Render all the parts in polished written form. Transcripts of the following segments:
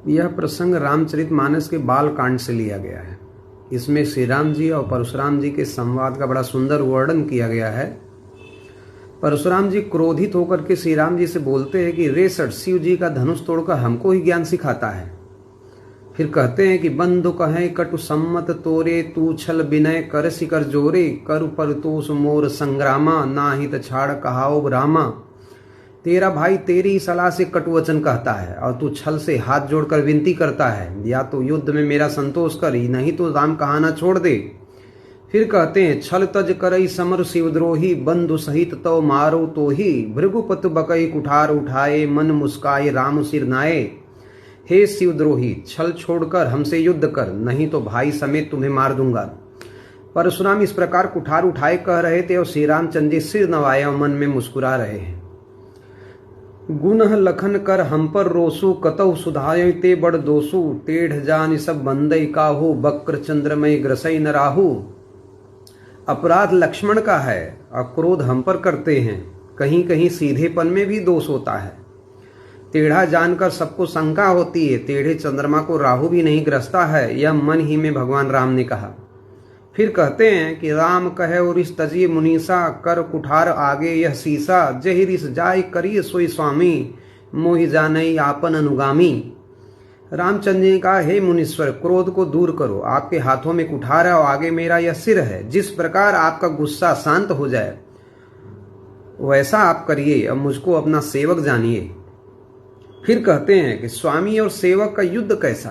यह प्रसंग रामचरितमानस के बाल कांड से लिया गया है। इसमें श्री राम जी और परशुराम जी के संवाद का बड़ा सुंदर वर्णन किया गया है। परशुराम जी क्रोधित होकर के श्री राम जी से बोलते हैं कि रे सठ, शिव जी का धनुष तोड़कर हमको ही ज्ञान सिखाता है। फिर कहते हैं कि बंधु कहे कटु सम्मत तोरे, तू छल विनय कर शिकर जोरे, करु परतोष मोर संग्रामा, नाहित छाड़ कहाओ रामा। तेरा भाई तेरी सलाह से कटुवचन कहता है और तू छल से हाथ जोड़कर विनती करता है, या तो युद्ध में मेरा संतोष कर, नहीं तो राम कहाना छोड़ दे। फिर कहते हैं छल तज करई समर शिवद्रोही, बंधु सहित तो मारो तो ही, भृगुपत बकई कुठार उठाए, मन मुस्काए राम सिर नाए। हे शिवद्रोही, छल छोड़कर हमसे युद्ध कर, नहीं तो भाई समेत तुम्हें मार दूंगा। परशुराम इस प्रकार कुठार उठाए कह रहे थे और श्री रामचंद्र जी सिर नवाए और मन में मुस्कुरा रहे हैं। गुनह लखन कर हम पर रोसु, कतौ सुधाय ते बड़ दोसु, टेढ़ जान सब बंदई काहू, बक्र चंद्रमय ग्रसई न राहु। अपराध लक्ष्मण का है और क्रोध हम पर करते हैं, कहीं कहीं सीधेपन में भी दोष होता है। टेढ़ा जानकर सबको शंका होती है, टेढ़े चंद्रमा को राहु भी नहीं ग्रसता है, यह मन ही में भगवान राम ने कहा। फिर कहते हैं कि राम कहे और इस तजिए मुनीसा, कर कुठार आगे यह सीसा, जहि रिस जाय करिए सोई स्वामी, मोहि जानई आपन अनुगामी। रामचंद्र जी ने कहा, हे मुनीश्वर, क्रोध को दूर करो, आपके हाथों में कुठार है और आगे मेरा यह सिर है। जिस प्रकार आपका गुस्सा शांत हो जाए वैसा आप करिए और मुझको अपना सेवक जानिए। फिर कहते हैं कि स्वामी और सेवक का युद्ध कैसा,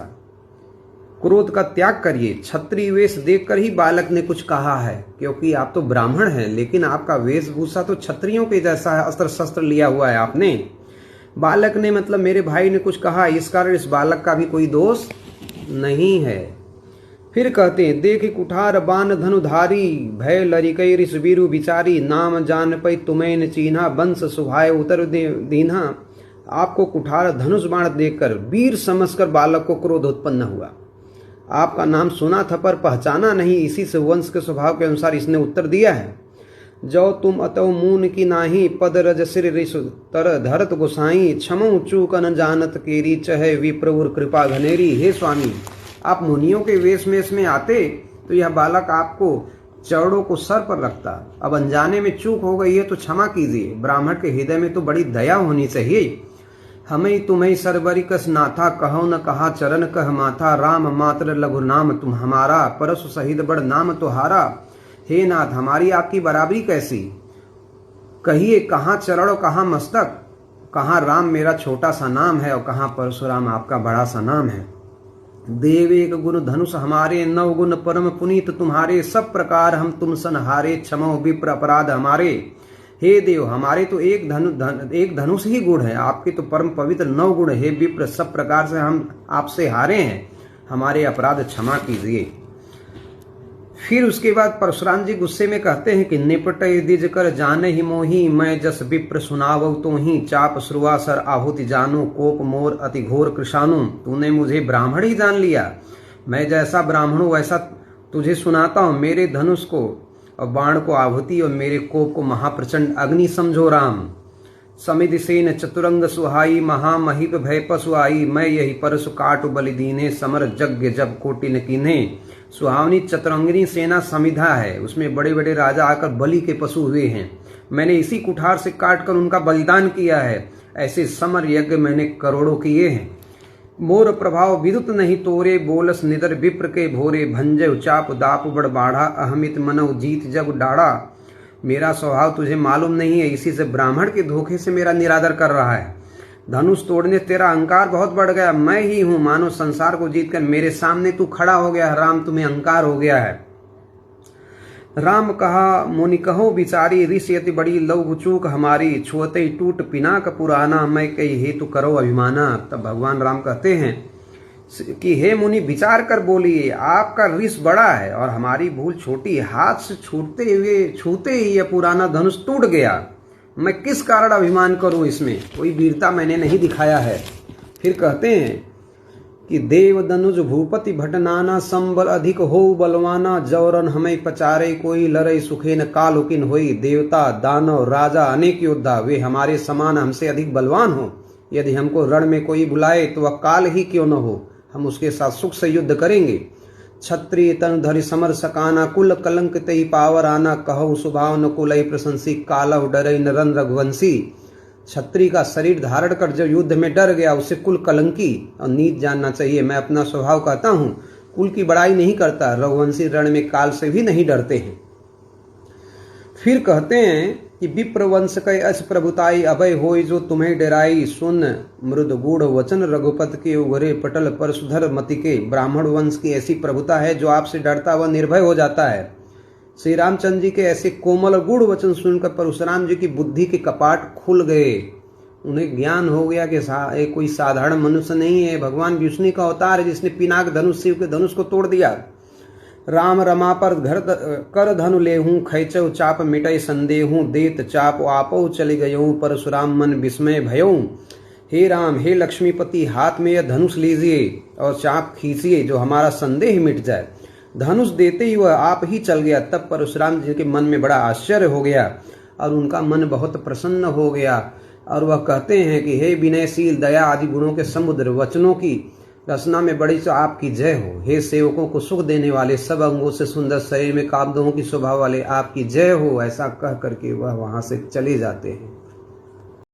क्रोध का त्याग करिए। क्षत्रिय वेश देखकर ही बालक ने कुछ कहा है, क्योंकि आप तो ब्राह्मण हैं, लेकिन आपका वेशभूषा तो क्षत्रियों के जैसा है, अस्त्र शस्त्र लिया हुआ है आपने। बालक ने मतलब मेरे भाई ने कुछ कहा, इस कारण इस बालक का भी कोई दोष नहीं है। फिर कहते हैं देख कुठार बान धनुधारी, भय लरिकई ऋष वीरु विचारी, नाम जान पै तुम्हें चिन्हा, वंश सुभाय उतर दीन्हा। आपको कुठार धनुष बाण देखकर वीर समझकर बालक को क्रोध उत्पन्न हुआ। आपका नाम सुना था पर पहचाना नहीं, इसी से वंश के स्वभाव के अनुसार इसने उत्तर दिया है। जो तुम अतव मून की नाही, पद रज सिर ऋष तर धरत गोसाई, क्षमो चूक न जानत केरी, चहे विप्रउर कृपा घनेरी। हे स्वामी, आप मुनियों के वेश में आते तो यह बालक आपको चौड़ों को सर पर रखता। अब अनजाने में चूक हो गई है तो क्षमा कीजिए। ब्राह्मण के हृदय में तो बड़ी दया होनी चाहिए। हमें तुम्हें सरबरी कस नाथा, कहो न कहा चरण कह माथा, राम मात्र लघु नाम तुम हमारा, परसु सहित बड़ नाम तुहारा। हे नाथ, हमारी आपकी बराबरी कैसी, कहिए कहाँ चरण और कहाँ मस्तक, कहाँ राम मेरा छोटा सा नाम है और कहाँ परशुराम आपका बड़ा सा नाम है। देव एक गुण धनुष हमारे, नव गुण परम पुनीत तुम्हारे, सब प्रकार हम तुम सन हारे, क्षमो विप्र अपराध हमारे। हे देव, हमारे तो एक धनुष ही गुण है, आपके तो परम पवित्र 9 गुण। हे विप्र, सब प्रकार से हम आपसे हारे हैं, हमारे अपराध क्षमा कीजिए। फिर उसके बाद परशुराम जी गुस्से में कहते हैं कि निपट दिज कर जाने ही मोही, मैं जस विप्र सुनावो तो ही, चाप श्रुवासर आहुति जानू, कोप मोर अति घोर कृषाणु। तूने मुझे ब्राह्मण ही जान लिया, मैं जैसा ब्राह्मण हूं वैसा तुझे सुनाता हूं। मेरे धनुष को और बाण को आहुति और मेरे कोप को महाप्रचंड अग्नि समझो राम। समिधि सेन चतुरंग सुहाई, महामहिप भय पशु आई, मैं यही परसु काटु बलि दीने, समर यज्ञ जब कोटि न कीन्हे। सुहावनी चतुरंगिनी सेना समिधा है, उसमें बड़े बड़े राजा आकर बलि के पशु हुए हैं, मैंने इसी कुठार से काटकर उनका बलिदान किया है। ऐसे समर यज्ञ मैंने करोड़ों किए हैं। मोर प्रभाव विदुत नहीं तोरे, बोलस निदर विप्र के भोरे, भंजय चाप दाप बड़ बाढ़ा, अहमित मनव जीत जब डाढ़ा। मेरा स्वभाव तुझे मालूम नहीं है, इसी से ब्राह्मण के धोखे से मेरा निरादर कर रहा है। धनुष तोड़ने तेरा अहंकार बहुत बढ़ गया, मैं ही हूं मानो संसार को जीतकर मेरे सामने तू खड़ा हो गया। राम, तुम्हें अहंकार हो गया है। राम कहा मुनि कहो विचारी, ऋष यति बड़ी लौह चूक हमारी, छुअते टूट पिनाक पुराना, मैं कई हेतु करो अभिमाना। तब भगवान राम कहते हैं कि हे मुनि, विचार कर बोलिए, आपका ऋष बड़ा है और हमारी भूल छोटी, हाथ से छूते ही यह पुराना धनुष टूट गया। मैं किस कारण अभिमान करूं, इसमें कोई वीरता मैंने नहीं दिखाया है। फिर कहते हैं कि देव धनुज भूपति भटनाना, संबल अधिक हो बलवाना, जौरन हमें पचारे कोई, लड़ई सुखेन कालुकिन होई। देवता दानव राजा अनेक योद्धा वे हमारे समान हमसे अधिक बलवान हो, यदि हमको रण में कोई बुलाए तो वह काल ही क्यों न हो, हम उसके साथ सुख से युद्ध करेंगे। क्षत्रिय तन धरि समर सकाना, कुल कलंक तई पावर आना, कहु स्वभाव न कुलई प्रशंसी, कालव डरई नरन रघुवंशी। क्षत्रिय का शरीर धारण कर जो युद्ध में डर गया उसे कुल कलंकी और नीच जानना चाहिए। मैं अपना स्वभाव कहता हूँ, कुल की बड़ाई नहीं करता, रघुवंशी रण में काल से भी नहीं डरते हैं। फिर कहते हैं कि विप्रवंश कै अस प्रभुताई, अभय होई जो तुम्हें डराई, सुन मृद गूढ़ वचन रघुपत के, उगरे पटल पर सुधर मति के। ब्राह्मण वंश की ऐसी प्रभुता है, जो आपसे डरता वह निर्भय हो जाता है। श्री रामचंद्र जी के ऐसे कोमल और गूढ़ वचन सुनकर परशुराम जी की बुद्धि के कपाट खुल गए। उन्हें ज्ञान हो गया कि कोई साधारण मनुष्य नहीं है, भगवान विष्णु का अवतार है, जिसने पिनाक धनुष शिव के धनुष को तोड़ दिया। राम रमा पर घर कर धनु लेहूं, खैचौ चाप मिटय संदेहूं, देत चाप आपो चले गयऊं, परशुराम मन विस्मय भयऊं। हे राम, हे लक्ष्मीपति, हाथ में यह धनुष लीजिए और चाप खींचिए, जो हमारा संदेह मिट जाए। धनुष देते ही वह आप ही चल गया। तब परशुराम जी के मन में बड़ा आश्चर्य हो गया और उनका मन बहुत प्रसन्न हो गया, और वह कहते हैं कि हे विनयशील, दया आदि गुणों के समुद्र, वचनों की रचना में बड़ी तो आपकी जय हो। हे सेवकों को सुख देने वाले, सब अंगों से सुंदर, शरीर में कामदों की शोभा वाले, आपकी जय हो। ऐसा कह करके वह वहां से चले जाते हैं।